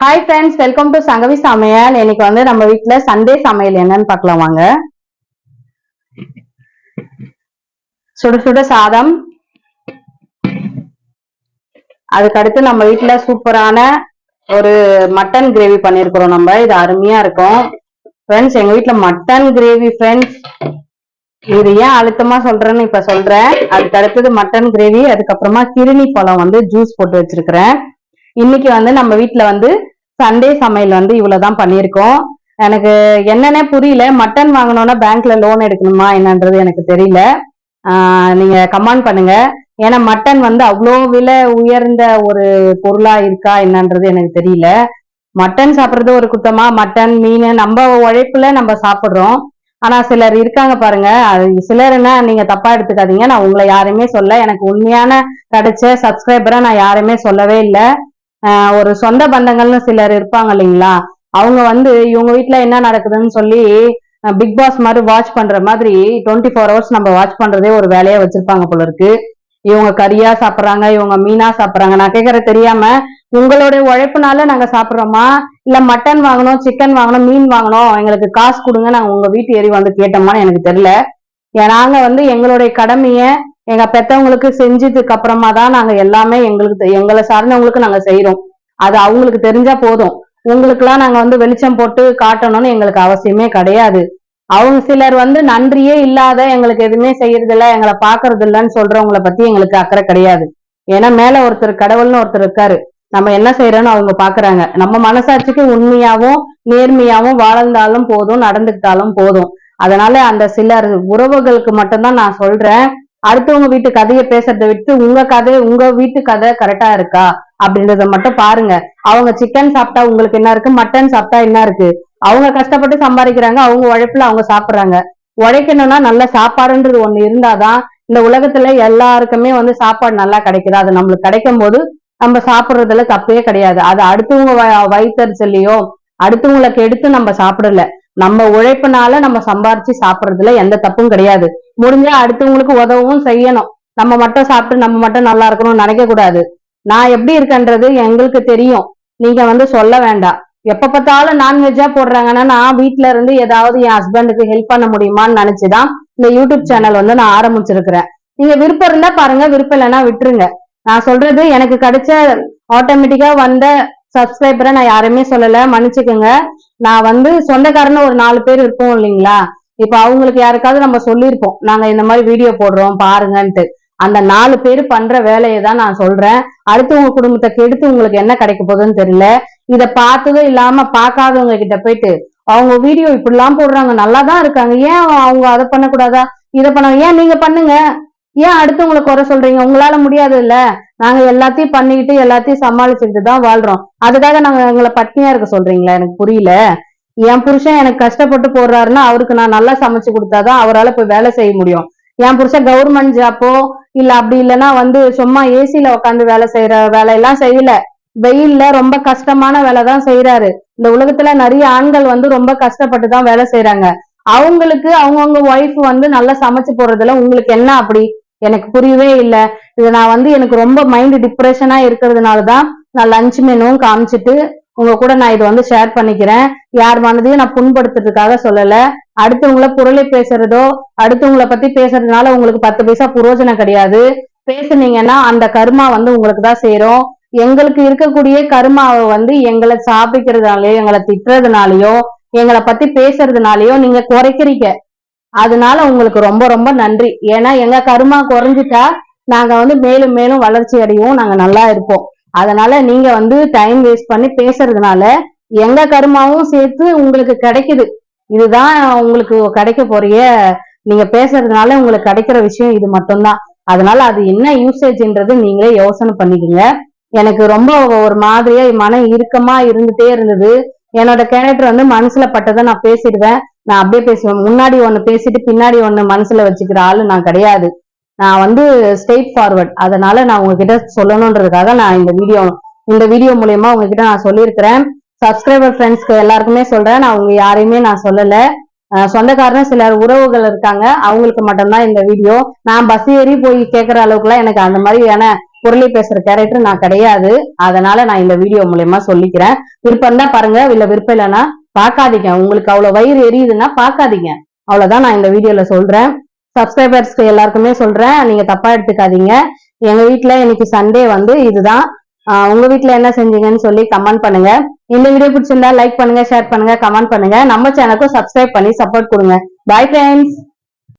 Hi friends, welcome to Sangavi சமையல். இன்னைக்கு வந்து நம்ம வீட்டுல சண்டே சமையல் என்னன்னு பார்க்கலாம் வாங்க. சுட சுட சாதம், அதுக்கடுத்து நம்ம வீட்டுல சூப்பரான ஒரு மட்டன் கிரேவி பண்ணிருக்கிறோம். நம்ம இது அருமையா இருக்கும் ஃப்ரெண்ட்ஸ். எங்க வீட்டுல மட்டன் கிரேவி ஃப்ரெண்ட்ஸ். இது ஏன் அழுத்தமா சொல்றேன்னு இப்ப சொல்றேன். அதுக்கு அடுத்தது மட்டன் கிரேவி, அதுக்கப்புறமா கிருணி பழம் வந்து ஜூஸ் போட்டு வச்சிருக்கிறேன். இன்னைக்கு வந்து நம்ம வீட்டுல வந்து சண்டே சமையல் வந்து இவ்வளவுதான் பண்ணியிருக்கோம். எனக்கு என்னன்னே புரியல. மட்டன் வாங்கணும்னா பேங்க்ல லோன் எடுக்கணுமா என்னன்றது எனக்கு தெரியல. நீங்க கமெண்ட் பண்ணுங்க. ஏன்னா மட்டன் வந்து அவ்வளோ விலை உயர்ந்த ஒரு பொருளா இருக்கா என்னன்றது எனக்கு தெரியல. மட்டன் சாப்பிட்றது ஒரு குத்தமா? மட்டன் மீன் நம்ம உழைப்புல நம்ம சாப்பிட்றோம். ஆனா சிலர் இருக்காங்க பாருங்க, அது சிலர்னா நீங்க தப்பா எடுத்துக்காதீங்க. நான் உங்களை யாருமே சொல்ல, எனக்கு உண்மையான கிடைச்ச சப்ஸ்கிரைபரை நான் யாருமே சொல்லவே இல்லை. ஒரு சொந்த பந்தங்கள்னு சிலர் இருப்பாங்க இல்லைங்களா, அவங்க வந்து இவங்க வீட்டுல என்ன நடக்குதுன்னு சொல்லி பிக் பாஸ் மாதிரி வாட்ச் பண்ற மாதிரி 24 hours நம்ம வாட்ச் பண்றதே ஒரு வேலையா வச்சிருப்பாங்க போல இருக்கு. இவங்க கறியா சாப்பிட்றாங்க, இவங்க மீனா சாப்பிட்றாங்க. நான் கேட்கற தெரியாம, உங்களுடைய உழைப்புனால நாங்க சாப்பிட்றோமா, இல்ல மட்டன் வாங்கணும், சிக்கன் வாங்கணும், மீன் வாங்கணும், எங்களுக்கு காசு கொடுங்க நாங்க உங்க வீட்டு ஏறி வந்து கேட்டோமான்னு எனக்கு தெரியல. நாங்க வந்து எங்களுடைய கடமைய எங்க பெத்தவங்களுக்கு செஞ்சதுக்கு அப்புறமா தான் நாங்க எல்லாமே எங்களை சார்ந்தவங்களுக்கு நாங்க செய்யறோம். அது அவங்களுக்கு தெரிஞ்சா போதும். உங்களுக்கு எல்லாம் நாங்க வந்து வெளிச்சம் போட்டு காட்டணும்னு எங்களுக்கு அவசியமே கிடையாது. அவங்க சிலர் வந்து நன்றியே இல்லாத, எங்களுக்கு எதுவுமே செய்யறது இல்ல, எங்களை பாக்குறது இல்லைன்னு சொல்றவங்களை பத்தி எங்களுக்கு அக்கறை கிடையாது. ஏன்னா மேல ஒருத்தர் கடவுள்னு ஒருத்தர் இருக்காரு. நம்ம என்ன செய்யறோம்னு அவங்க பாக்குறாங்க. நம்ம மனசாட்சிக்கு உண்மையாவும் நேர்மையாவும் வாழ்ந்தாலும் போதும், நடந்துக்கிட்டாலும் போதும். அதனால அந்த சிலர் உறவுகளுக்கு மட்டும்தான் நான் சொல்றேன். அடுத்தவங்க வீட்டு கதையை பேசுறதை விட்டு உங்க கதை, உங்க வீட்டு கதை கரெக்டா இருக்கா அப்படின்றத மட்டும் பாருங்க. அவங்க சிக்கன் சாப்பிட்டா உங்களுக்கு என்ன இருக்கு, மட்டன் சாப்பிட்டா என்ன இருக்கு? அவங்க கஷ்டப்பட்டு சம்பாதிக்கிறாங்க, அவங்க உழைப்புல அவங்க சாப்பிடுறாங்க. உழைக்கணும்னா நல்ல சாப்பாடுன்றது ஒண்ணு இருந்தாதான் இந்த உலகத்துல எல்லாருக்குமே வந்து சாப்பாடு நல்லா கிடைக்குது. அது நம்மளுக்கு கிடைக்கும் போது நம்ம சாப்பிடுறதுல தப்பே கிடையாது. அது அடுத்தவங்க வயிற்றுச்சல்லையோ அடுத்தவங்களுக்கு எடுத்து நம்ம சாப்பிடல. நம்ம உழைப்புனால நம்ம சம்பாரிச்சு சாப்பிடுறதுல எந்த தப்பும் கிடையாது. முடிஞ்சா அடுத்தவங்களுக்கு உதவும் செய்யணும். நம்ம மட்டும் சாப்பிட்டு நம்ம மட்டும் நல்லா இருக்கணும்னு நினைக்க கூடாது. நான் எப்படி இருக்கேன்றது எங்களுக்கு தெரியும். நீங்க வந்து சொல்ல வேண்டாம். எப்ப பார்த்தாலும் நான்வெஜ்ஜா போடுறாங்கன்னா, நான் வீட்டுல இருந்து ஏதாவது என் ஹஸ்பண்டுக்கு ஹெல்ப் பண்ண முடியுமான்னு நினைச்சுதான் இந்த யூடியூப் சேனல் வந்து நான் ஆரம்பிச்சிருக்கிறேன். நீங்க விருப்பம் இருந்தா பாருங்க, விருப்பம் இல்லைன்னா விட்டுருங்க. நான் சொல்றது எனக்கு கிடைச்ச ஆட்டோமேட்டிக்கா வந்த சப்ஸ்கிரைபரை நான் யாருமே சொல்லல, மன்னிச்சுக்கோங்க. நான் வந்து சொந்தக்காரன்னு ஒரு 4 பேர் இருப்போம் இல்லைங்களா, இப்ப அவங்களுக்கு யாருக்காவது நம்ம சொல்லியிருப்போம் நாங்க இந்த மாதிரி வீடியோ போடுறோம் பாருங்கன்ட்டு. அந்த 4 பேர் பண்ற வேலையை தான் நான் சொல்றேன். அடுத்தவங்க குடும்பத்தை கெடுத்து உங்களுக்கு என்ன கிடைக்க போகுதுன்னு தெரியல. இதை பார்த்ததும் இல்லாம பார்க்காதவங்க கிட்ட போயிட்டு அவங்க வீடியோ இப்படிலாம் போடுறாங்க, நல்லாதான் இருக்காங்க, ஏன் அவங்க அதை பண்ணக்கூடாதா, இதை பண்ண, ஏன் நீங்க பண்ணுங்க, ஏன் அடுத்தவங்களை குறை சொல்றீங்க? உங்களால முடியாது இல்ல? நாங்க எல்லாத்தையும் பண்ணிக்கிட்டு எல்லாத்தையும் சமாளிச்சுக்கிட்டு தான் வாழ்றோம். அதுக்காக நாங்க எங்களை பட்னியா இருக்க சொல்றீங்களா? எனக்கு புரியல. என் புருஷன் எனக்கு கஷ்டப்பட்டு போடுறாருன்னா அவருக்கு நான் நல்லா சமைச்சு கொடுத்தாதான் அவரால் போய் வேலை செய்ய முடியும். என் புருஷன் கவர்மெண்ட் ஜாப்போ இல்ல அப்படி இல்லைன்னா வந்து சும்மா ஏசியில உட்காந்து வேலை செய்யற வேலையெல்லாம் செய்யல. வெயில்ல ரொம்ப கஷ்டமான வேலை தான் செய்யறாரு. இந்த உலகத்துல நிறைய ஆண்கள் வந்து ரொம்ப கஷ்டப்பட்டு தான் வேலை செய்யறாங்க. அவங்களுக்கு அவங்கவுங்க ஒய்ஃப் வந்து நல்லா சமைச்சு போடுறதுல உங்களுக்கு என்ன அப்படி? எனக்கு புரியவே இல்லை. இது நான் வந்து எனக்கு ரொம்ப மைண்ட் டிப்ரெஷனா இருக்கிறதுனாலதான் நான் லஞ்ச் மெனுவும் காமிச்சிட்டு உங்க கூட நான் இது வந்து ஷேர் பண்ணிக்கிறேன். யார் மனதையும் நான் புண்படுத்துறதுக்காக சொல்லல. அடுத்தவங்கள புரளி பேசுறதோ அடுத்தவங்களை பத்தி பேசுறதுனால உங்களுக்கு 10 பைசா புரோஜனம் கிடையாது. பேசுனீங்கன்னா அந்த கர்மா வந்து உங்களுக்கு தான் சேரும். எங்களுக்கு இருக்கக்கூடிய கர்மாவை வந்து எங்களை சாப்பிக்கிறதுனாலயோ எங்களை திட்டுறதுனாலயோ எங்களை பத்தி பேசுறதுனாலயோ நீங்க குறைக்கிறீங்க. அதனால உங்களுக்கு ரொம்ப ரொம்ப நன்றி. ஏன்னா எங்க கர்மா குறைஞ்சிட்டா நாங்க வந்து மேலும் மேலும் வளர்ச்சி அடைவோம், நாங்க நல்லா இருப்போம். அதனால நீங்க வந்து டைம் வேஸ்ட் பண்ணி பேசுறதுனால எங்க கர்மாவும் சேர்த்து உங்களுக்கு கிடைக்குது. இதுதான் உங்களுக்கு கிடைக்க போறிய. நீங்க பேசுறதுனால உங்களுக்கு கிடைக்கிற விஷயம் இது மட்டும்தான். அதனால அது என்ன யூசேஜ்ன்றது நீங்களே யோசனை பண்ணிக்கோங்க. எனக்கு ரொம்ப ஒரு மாதிரியா மன இறுக்கமா இருந்துட்டே இருந்தது. என்னோட கேரக்டர் வந்து மனசுல பட்டதை நான் பேசிடுவேன். நான் அப்படியே பேசுவேன். முன்னாடி ஒண்ணு பேசிட்டு பின்னாடி ஒண்ணு மனசுல வச்சுக்கிற ஆளு நான் கிடையாது. நான் வந்து ஸ்ட்ரெயிட் ஃபார்வர்ட். அதனால நான் உங்ககிட்ட சொல்லணுன்றதுக்காக நான் இந்த வீடியோ மூலியமா உங்ககிட்ட நான் சொல்லியிருக்கிறேன். சப்ஸ்கிரைபர் ஃப்ரெண்ட்ஸ்க்கு எல்லாருக்குமே சொல்றேன். நான் உங்க யாரையுமே நான் சொல்லல. சொந்தக்காரன் சிலர் உறவுகள் இருக்காங்க, அவங்களுக்கு மட்டும்தான் இந்த வீடியோ. நான் பஸ் ஏறி போய் கேட்கற அளவுக்குலாம் எனக்கு அந்த மாதிரியான பொருளை பேசுற கேரக்டர் நான் கிடையாது. அதனால நான் இந்த வீடியோ மூலமா சொல்லிக்கிறேன். விருப்பம் தான் பாருங்க, இல்ல விருப்பம் இல்லைன்னா பாக்காதீங்க. உங்களுக்கு அவ்வளவு வயிறு எரியுதுன்னா பாக்காதீங்க. அவ்வளவுதான் நான் இந்த வீடியோல சொல்றேன். சப்ஸ்கிரைபர்ஸ்க்கு எல்லாருக்குமே சொல்றேன், நீங்க தப்பா எடுத்துக்காதீங்க. எங்க வீட்டுல இன்னைக்கு சண்டே வந்து இதுதான். உங்க வீட்டுல என்ன செஞ்சீங்கன்னு சொல்லி கமெண்ட் பண்ணுங்க. இந்த வீடியோ பிடிச்சிருந்தா லைக் பண்ணுங்க, ஷேர் பண்ணுங்க, கமெண்ட் பண்ணுங்க. நம்ம சேனலுக்கும் சப்ஸ்கிரைப் பண்ணி சப்போர்ட் கொடுங்க. Bye friends.